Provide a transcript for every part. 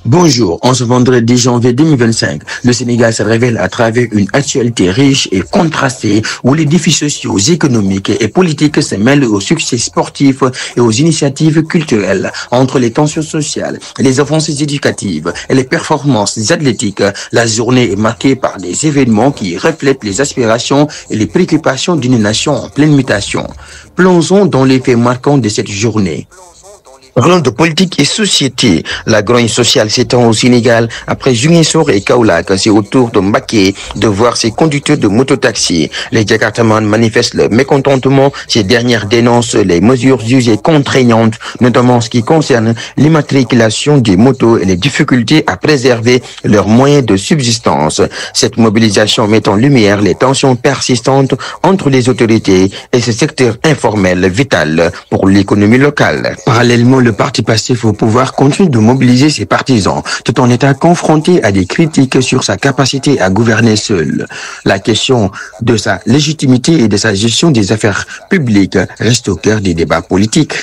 Bonjour, en ce vendredi janvier 2025, le Sénégal se révèle à travers une actualité riche et contrastée où les défis sociaux, économiques et politiques se mêlent aux succès sportifs et aux initiatives culturelles. Entre les tensions sociales, les avancées éducatives et les performances athlétiques, la journée est marquée par des événements qui reflètent les aspirations et les préoccupations d'une nation en pleine mutation. Plongeons dans les faits marquants de cette journée. Parlant de politique et société, la grogne sociale s'étend au Sénégal. Après Ziguinchor et Kaolack, c'est au tour de Mbacké de voir ses conducteurs de mototaxi. Les Jakartamans manifestent leur mécontentement. Ces dernières dénoncent les mesures jugées contraignantes, notamment en ce qui concerne l'immatriculation des motos et les difficultés à préserver leurs moyens de subsistance. Cette mobilisation met en lumière les tensions persistantes entre les autorités et ce secteur informel vital pour l'économie locale. Parallèlement, le parti passif au pouvoir continue de mobiliser ses partisans, tout en étant confronté à des critiques sur sa capacité à gouverner seul. La question de sa légitimité et de sa gestion des affaires publiques reste au cœur des débats politiques.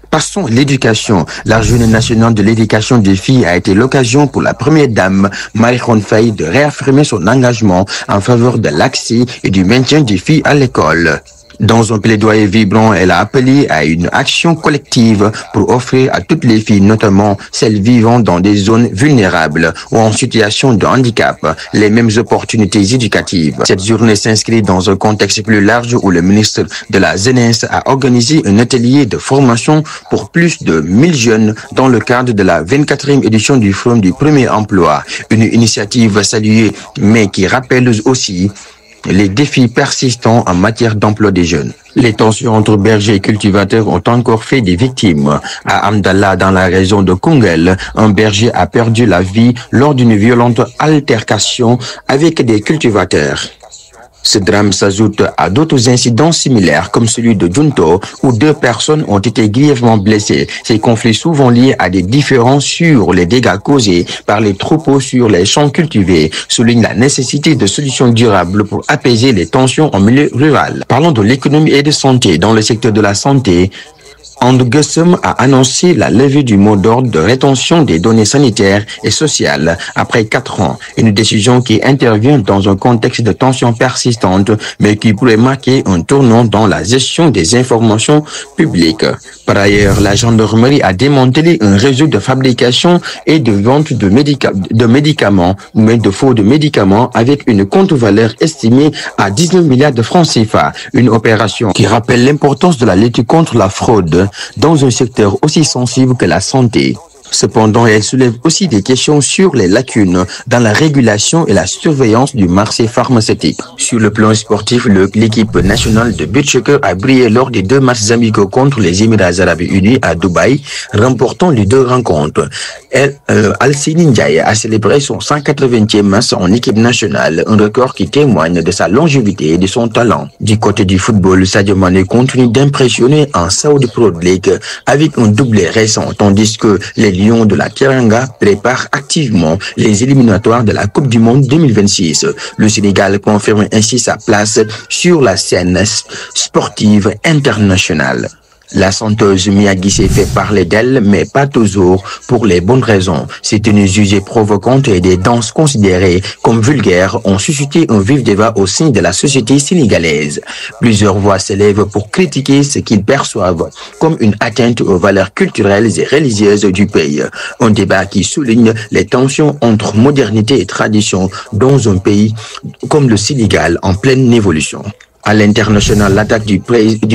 Passons à l'éducation. La Journée nationale de l'éducation des filles a été l'occasion pour la première dame, Marie-Khone Faye, de réaffirmer son engagement en faveur de l'accès et du maintien des filles à l'école. Dans un plaidoyer vibrant, elle a appelé à une action collective pour offrir à toutes les filles, notamment celles vivant dans des zones vulnérables ou en situation de handicap, les mêmes opportunités éducatives. Cette journée s'inscrit dans un contexte plus large où le ministre de la Jeunesse a organisé un atelier de formation pour plus de 1000 jeunes dans le cadre de la 24e édition du Forum du Premier Emploi. Une initiative saluée, mais qui rappelle aussi les défis persistants en matière d'emploi des jeunes. Les tensions entre bergers et cultivateurs ont encore fait des victimes. À Amdallah, dans la région de Koungheul, un berger a perdu la vie lors d'une violente altercation avec des cultivateurs. Ce drame s'ajoute à d'autres incidents similaires comme celui de Junto où 2 personnes ont été grièvement blessées. Ces conflits souvent liés à des différences sur les dégâts causés par les troupeaux sur les champs cultivés soulignent la nécessité de solutions durables pour apaiser les tensions en milieu rural. Parlons de l'économie et de santé. Dans le secteur de la santé, Andugesum a annoncé la levée du mot d'ordre de rétention des données sanitaires et sociales après 4 ans. Une décision qui intervient dans un contexte de tension persistante, mais qui pourrait marquer un tournant dans la gestion des informations publiques. Par ailleurs, la gendarmerie a démantelé un réseau de fabrication et de vente de médicaments, mais de faux de médicaments avec une contre-valeur estimée à 19 milliards de francs CFA. Une opération qui rappelle l'importance de la lutte contre la fraude dans un secteur aussi sensible que la santé. Cependant, elle soulève aussi des questions sur les lacunes dans la régulation et la surveillance du marché pharmaceutique. Sur le plan sportif, l'équipe nationale de beach soccer a brillé lors des 2 matchs amicaux contre les Émirats arabes unis à Dubaï, remportant les 2 rencontres. Alcine Ndiaye a célébré son 180e match en équipe nationale, un record qui témoigne de sa longévité et de son talent. Du côté du football, Sadio Mané continue d'impressionner en Saudi Pro League avec un doublé récent, tandis que les Lions de la Teranga préparent activement les éliminatoires de la Coupe du Monde 2026. Le Sénégal confirme ainsi sa place sur la scène sportive internationale. La chanteuse Mia Guissé fait parler d'elle, mais pas toujours pour les bonnes raisons. Ses tenues jugées provocantes et des danses considérées comme vulgaires ont suscité un vif débat au sein de la société sénégalaise. Plusieurs voix s'élèvent pour critiquer ce qu'ils perçoivent comme une atteinte aux valeurs culturelles et religieuses du pays. Un débat qui souligne les tensions entre modernité et tradition dans un pays comme le Sénégal en pleine évolution. À l'international, l'attaque du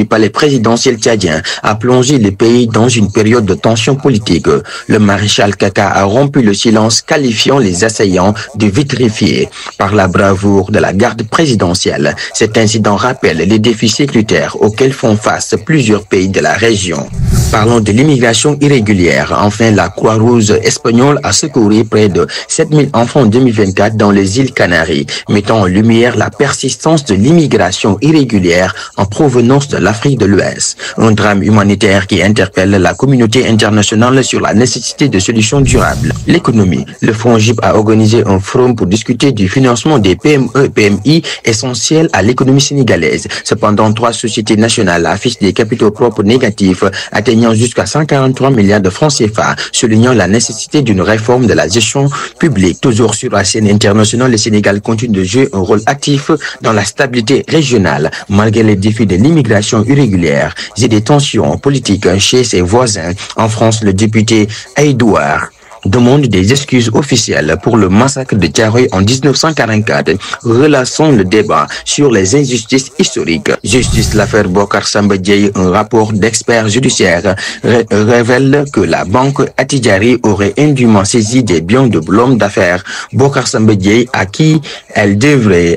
palais présidentiel tchadien a plongé le pays dans une période de tension politique. Le maréchal Kaka a rompu le silence, qualifiant les assaillants de vitrifiés par la bravoure de la garde présidentielle. Cet incident rappelle les défis sécuritaires auxquels font face plusieurs pays de la région. Parlons de l'immigration irrégulière. Enfin, la Croix-Rouge espagnole a secouru près de 7000 enfants en 2024 dans les îles Canaries, mettant en lumière la persistance de l'immigration migrations irrégulières en provenance de l'Afrique de l'Ouest. Un drame humanitaire qui interpelle la communauté internationale sur la nécessité de solutions durables. L'économie. Le FONGIP a organisé un forum pour discuter du financement des PME-PMI essentiels à l'économie sénégalaise. Cependant, 3 sociétés nationales affichent des capitaux propres négatifs atteignant jusqu'à 143 milliards de francs CFA, soulignant la nécessité d'une réforme de la gestion publique. Toujours sur la scène internationale, le Sénégal continue de jouer un rôle actif dans la stabilité régionale, malgré les défis de l'immigration irrégulière et des tensions politiques chez ses voisins. En France, le député Aïdouard demande des excuses officielles pour le massacre de Thiaroye en 1944, relançant le débat sur les injustices historiques. Justice, l'affaire Bocar Samba Dièye, un rapport d'experts judiciaires révèle que la banque Attijari aurait indûment saisi des biens de l'homme d'affaires Bocar Samba Dièye, à qui elle devrait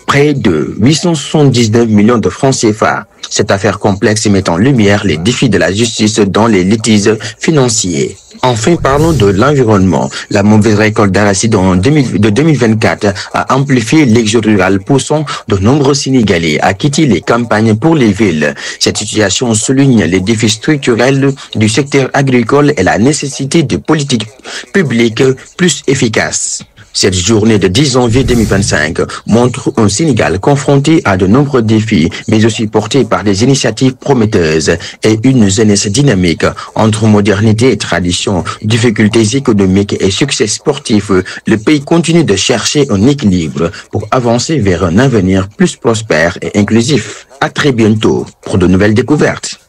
près de 879 millions de francs CFA. Cette affaire complexe met en lumière les défis de la justice dans les litiges financiers. Enfin, parlons de l'environnement. La mauvaise récolte d'arachide de 2024 a amplifié l'exode rural, poussant de nombreux Sénégalais à quitter les campagnes pour les villes. Cette situation souligne les défis structurels du secteur agricole et la nécessité de politiques publiques plus efficaces. Cette journée de 10 janvier 2025 montre un Sénégal confronté à de nombreux défis, mais aussi porté par des initiatives prometteuses et une jeunesse dynamique. Entre modernité et tradition, difficultés économiques et succès sportifs, le pays continue de chercher un équilibre pour avancer vers un avenir plus prospère et inclusif. À très bientôt pour de nouvelles découvertes.